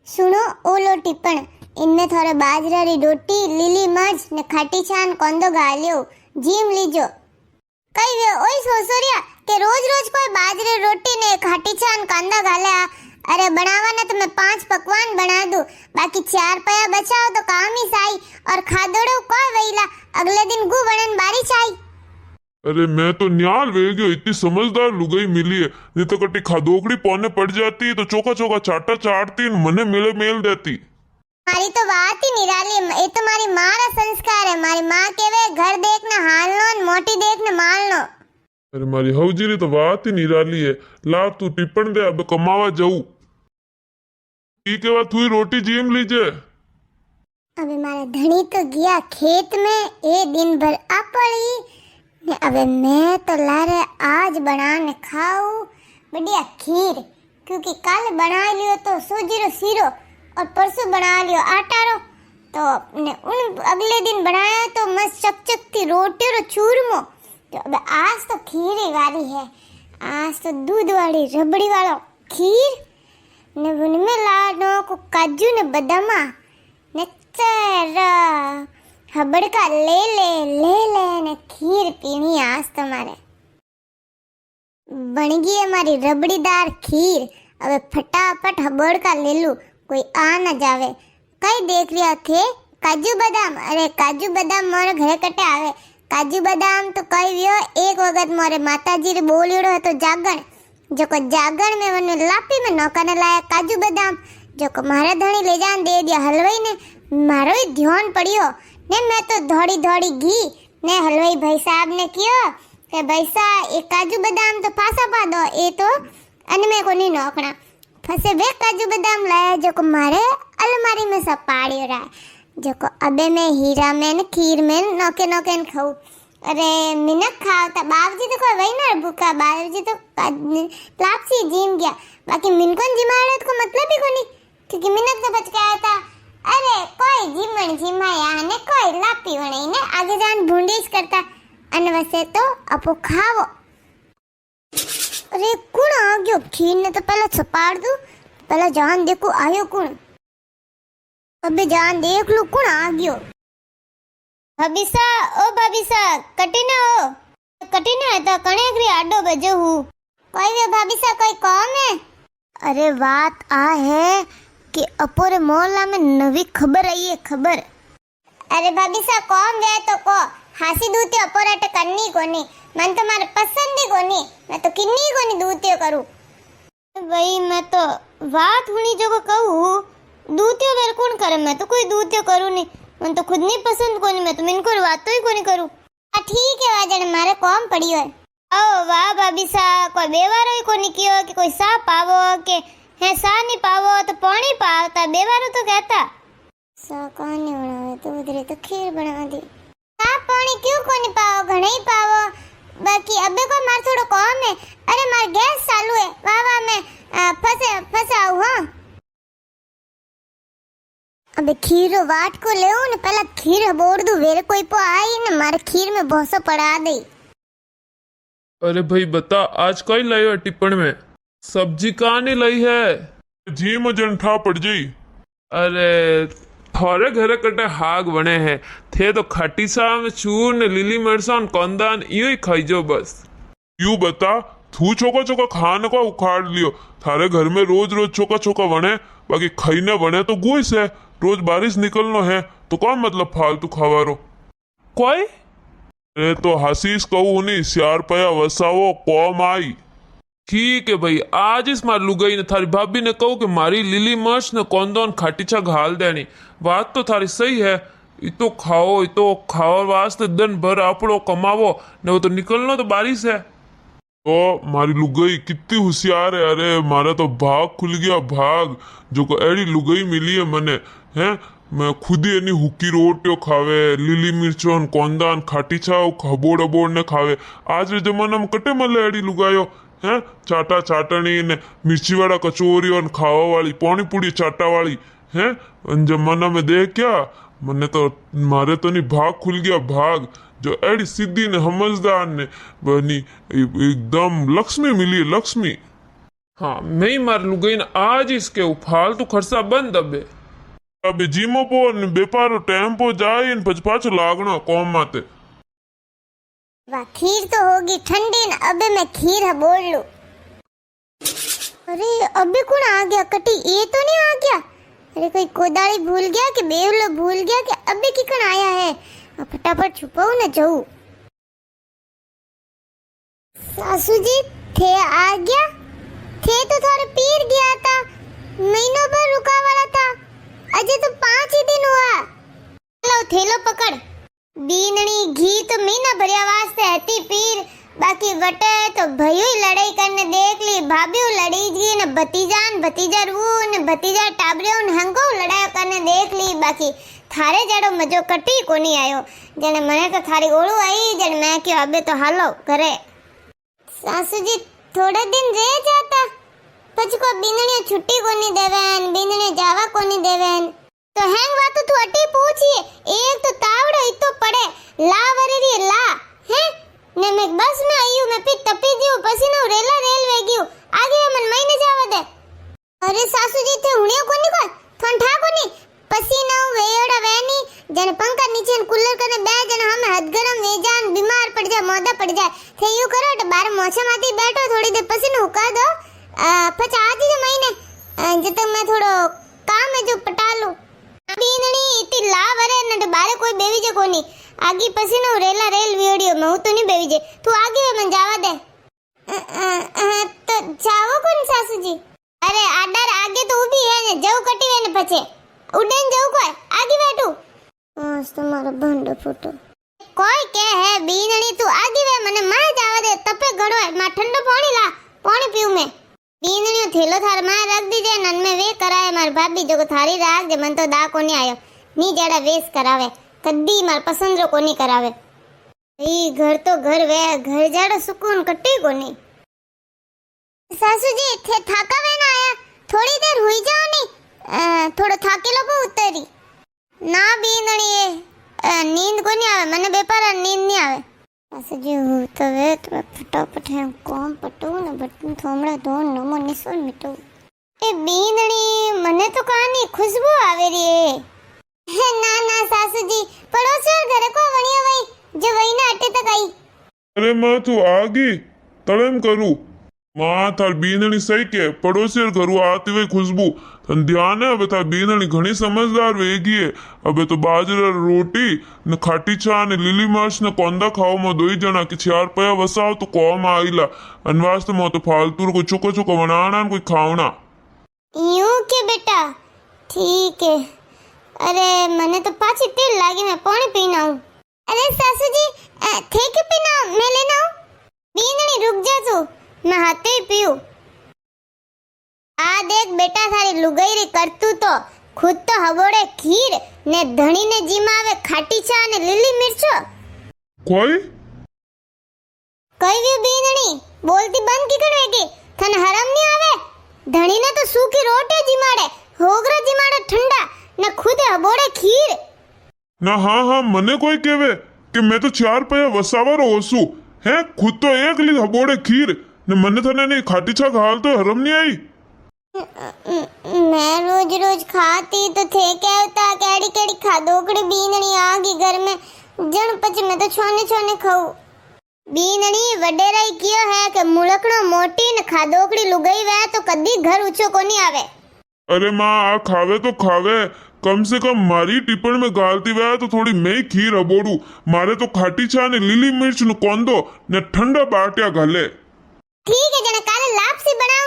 सुनो ओलो टिप्पण इनमें थोड़े बाजरा री रोटी लीली मर्च ने खट्टी छान कोंदो गालियो जीम लीजो कई वे ओई सोसोरिया के रोज रोज कोई बाजरे रोटी ने खट्टी छान कांदा गाले अरे बनावाना तो मैं 5 पकवान बना दूं बाकी 4 पया बचाओ तो काम ही साई और खादोड़ो कोई वहीला अगले दिन गु बनन बारी छाई। अरे मैं तो न्याल वे गयो, इतनी समझदार लुगाई मिली है। नहीं तो कटी खादोकड़ी पौने पड़ जाती तो चौका चौका चाटा चाटती मने मेले मेल देती। मारी तो बात ही निराली, ये तो मारी माँ रा संस्कार है। मारी माँ केवे घर देखना हालनो न मोटी देखने मालनो। अरे मारी हवजी री तो बात ही निराली है। ला तू टिप्पण दे, अब कमावा जाऊ। ठीक है, बात हुई रोटी जीम लीजे। अबे मारा धनी तो गया खेत में, ये दिन भर आ पड़ी। अबे मैं तो लारे आज बनाने खाऊं बढ़िया खीर, क्योंकि कल बना लियो तो सूजी रो सीरो और परसों बना लियो आटा रो, तो ने उन अगले दिन बनाया तो मस्त चकचकती रोटी रो चूरमो। तो अबे आज तो खीर ही वाली है, आज तो दूध वाली रबड़ी वाला खीर ने उनमें लाडो को काजू ने बदामा ने चरा हबड़का ले ले ने खीर पीनी आज तुम्हारे। बन गई है हमारी रबड़ीदार खीर। अब फटाफट हबड़का ले लूं, कोई आ न जावे। कई देख रिया थे काजू बादाम, अरे काजू बादाम मोरे घरे कटे आवे। काजू बादाम तो कई वियो एक वक्त मोरे माताजी रे बोलियो है तो जागण, जो को जागण में वने लापी में नौकाने लाया काजू बादाम, जो को मारा धणी ले जान दे दिया हलवाई ने। मारो ही ध्यान पड़ियो ने, मैं तो दौड़ी दौड़ी घी ने हलवाई भाई साहब ने कियो के भाई साहब एक काजू बादाम तो पासा पा दो, ये तो अनमे को नहीं नौकना। फसे वे काजू बादाम लाया जो को मारे अलमारी में सब पाड़ी रहा, जो को अबे मैं हीरा में खीर में नौके नौके खाऊं। अरे मिनक खावता बाबजी तो कोई वही ना भूखा, बाबजी तो लापसी जीम गया, बाकी मिनकोन जिमाड़े को मतलब ही कोनी, क्योंकि मिनक तो बच गया था। अरे कोई जीमण जिमाया ने कोई लापी वणे ने आगे जान भूंडीज करता अन वसे तो अपो खावो। अरे कौन आ गयो खीर ने तो पहले छपाड़ दूं, पहले जान देखो आयो कौन। अबे जान देख लो कौन आ गयो। भाभीसा ओ भाभीसा कटीना हो, कटीना है तो कणेकरी आडो बजो हूँ। कोई वे भाभीसा कोई कौन है। अरे बात आ है कि अपोरे मोहल्ला में नवी खबर आई है, खबर। अरे भाभीसा कौन वे तो को हासी दूती अपोराटे करनी कोनी, मन तो मारे पसंद ही कोनी, मैं तो किन्नी कोनी दूतियो करूं। भाई मैं तो बात हुनी जो को कहूं दूतियो वेर कौन करे, मैं तो कोई दूतियो करूं नहीं, मन तो खुद नहीं पसंद कोनी, मैं तो मिनको बात तो ही कोनी करूं। ठीक है वाजन मारे कौन पड़ियो है। ओ वाह भाभीसा कोई बेवारो ही कोनी कियो कि कोई सा पावो के है सा नहीं पावो तो पानी पावता, बेवारो तो कहता सा कौन बनावे तो उधरे तो खीर बना दी। सा पानी क्यों कोनी पावो, घणे ही पावो, बाकी अबे को मार थोड़ो कौन है। अरे मार गैस चालू है, वाह वाह मैं फसाऊ। हां अबे खीर वाट को ले न, पहला खीर बोर दू वेरे कोई पो आई न मारे खीर में भोसो पड़ा दे। अरे भाई बता आज कई लाई है टिप्पण में, सब्जी कहाँ नहीं लाई है। जी मजन ठा पड़ जाई। अरे थारे घरे कटे हाग बने हैं थे तो खट्टी सा में चूर ने लीली मिर्चान कौंदान इयो ही खाई जो बस। यू बता तू चौका चौका खाने को उखाड़ लियो, थारे घर में रोज रोज चौका चौका बने, बाकी खाईने बने तो गुइस है, रोज बारिश निकलनो है तो कौन मतलब फालतू खावारो कोई। अरे तो हसीस कहू नहीं, सियार पया वसावो कौम आई। ठीक है भाई, आज इस मार लुगाई ने थारी भाभी ने कहू कि मारी लीली मिर्च ने कौंदोन खाटीचा घाल देनी, बात तो थारी सही है। इतो खाओ वास्ते दिन भर आपड़ो कमावो ने वो तो निकलनो तो बारिश है। तो मारी लुगाई कितनी होशियार है। अरे मारा तो भाग खुल गया भाग, जो को एड़ी लुगाई मिली है मने हैं। मैं खुद ही एनी हुक्की रोटियो खावे, लीली मिर्चोन कौंदान खाटी छाव खबोड़ अबोड़ ने खावे। आज रे जमाना में कटे मले एड़ी लुगायो हैं, चाटा चाटनी ने मिर्ची वाला कचोरी और खावा वाली पौनी पूड़ी चाटा वाली हैं। उन जमाना में देख क्या मने तो मारे तो नहीं भाग खुल गया भाग, जो एड़ी सीधी ने समझदार ने बनी एकदम लक्ष्मी मिली, लक्ष्मी। हाँ मैं मारी लुगाई ने आज इसके फालतू खर्चा बंद अबे अबे जीमो पो ने बेपारो टेम्पो जाए ने पछ पाछो लागणो कॉम माते वाह खीर तो होगी ठंडी न अबे मैं खीर है बोल लूं। अरे अबे कौन आ गया कटी ये तो नहीं आ गया। अरे कोई कोदाली भूल गया कि बेवलो भूल गया कि अबे की कौन आया है। अब फटाफट छुपाऊ न जाऊं। सासू जी थे आ गया थे तो थोड़े पीर गया था महीनों भर रुका वाला था अजय तो 5 ही दिन हुआ। लो थैलो पकड़ बीननी घी तो महीना भरिया वास्ते हती पीर बाकी वटे तो भैयो लड़ाई करने देख ली भाभी लड़ी गई ने भतीजा रू ने भतीजा टाबरियो ने हंगो लड़ाई करने देख ली बाकी थारे जड़ो मजो कटी कोनी आयो जने मने तो थारी ओळू आई जने मैं क्यों अबे तो हालो करे। सासू जी थोड़े दिन रह जाता પછી કો બીંદણીઓ છૂટી કોની દેવેન બીંદણીઓ જાવા કોની દેવેન તો હેંગ વાતો તું અટી પૂછીએ એક તો તાવડો ઈતો પડે લા વરેરી લા હે ને મે બસ में आयु मैं पी तपी गयो पसीनो रेला रेलवे गयो आगे मन महीने जावा दे। अरे सासू जी थे हुणियो कोनी को ठंडा कोनी पसीनो वेड़ा वेनी जने पंखा नीचे कूलर कने बे जने हमें हद गरम वे जान बीमार पड़ जाए मोदा पड़ जाए थे यू करो तो बाहर मौसम आती बैठो थोड़ी देर पसीनो हुका दो પછી આજે જ મહિને જે તક मैं थोड़ो काम है जो पटा लूं बीनणी इती ला वरे न बारे कोई बेवी जे कोनी आगी पसीनो रेला रेल वीडियो में हूं तो नहीं बेवी जे तू आगे मन जावा दे तो जावो कोन सासू जी। अरे आडर आगे तो ऊभी है ने जव कटी वे ने पछे उड़न जव कोई आगे बैठू बस तुम्हारा भंडो फूटो कोई के है बीनणी तू आगे वे मने मां जावा दे तपे घड़ो है मां ठंडो पानी ला पानी पीऊ मैं बीनणियो थेलो थार मां रख दीजे नन में वे कराए मार भाभी जो थारी राख जे मन तो दा कोनी आयो नी जड़ा वेस करावे कद्दी मार पसंद रो कोनी करावे ई घर तो घर वे घर जड़ा सुकून कटी कोनी। सासू जी थे थाका वे ना आया थोड़ी देर हुई जाओ नी थोड़ो थाकेलो को उतरी ना बीनणी नींद कोनी आवे मने बेपारा नींद नहीं आवे। सासू जी तो वे तो फटाफट है कॉम पटू न बटन थोमड़ा दो नमो निसोन मिटू ए बीनणी मने तो कानी खुशबू आवे री है ना ना सासू जी पड़ोसी घर को वणिया वई जो वई ना अटे तक आई। अरे मां तू आगी तळेम करू मां थार बीनणी सही के पड़ोसी घरू आती हुई खुशबू तन ध्यान है अब थार बीनणी घणी समझदार वेगी है अबे तो बाजरा रोटी न खाटी चा ने लीली मर्च न कोंदा खाओ मो दोई जना कि 4 पया वसाओ तो कौम आईला अनवास्त मो तो फालतू को चुको चुको बनाना कोई खावना यूं के बेटा ठीक है। अरे मने तो पाची तेल लागी मैं पानी पीना हूं। अरे सासू जी थे के पीना मैं लेना हूं बीनणी रुक जा तू मैं हाथे ही पीऊ। आ देख बेटा थारी लुगाई री करतू तो खुद तो हबोड़े खीर ने धणी ने जीमावे खाटी चा ने લીલી मिर्चो कोई कई भी बीनणी बोलती बंद की करवेगी थने हरम नहीं आवे धणी ने तो सूखी रोटी जीमाड़े होगरा जीमाड़े ठंडा ने खुद हबोड़े खीर ना हाँ हाँ मने कोई केवे कि मैं तो 4 पया वसावर होसू है खुद तो एक ली हबोड़े खीर ने मने थने नहीं खाटी छा घाल तो हरम नहीं आई। मैं रोज रोज खाती तो थे कहता केड़ी केड़ी खादोकड़ी बीनणी आगी घर में जण पछ मैं तो छोने छोने खाऊ बीनणी वडेराई कियो है कि मुलकणो मोटी न खादोकड़ी लुगाई वे तो कदी घर ऊंचो कोनी आवे। अरे माँ आ खावे तो खावे कम से कम मारी टिप्पण में गालती वे तो थोड़ी मैं खीर हबोड़ू मारे तो खाटी छा ने लीली मिर्च न कोंदो ने ठंडा बाटिया घाले। ठीक है जने काले लापसी बनाओ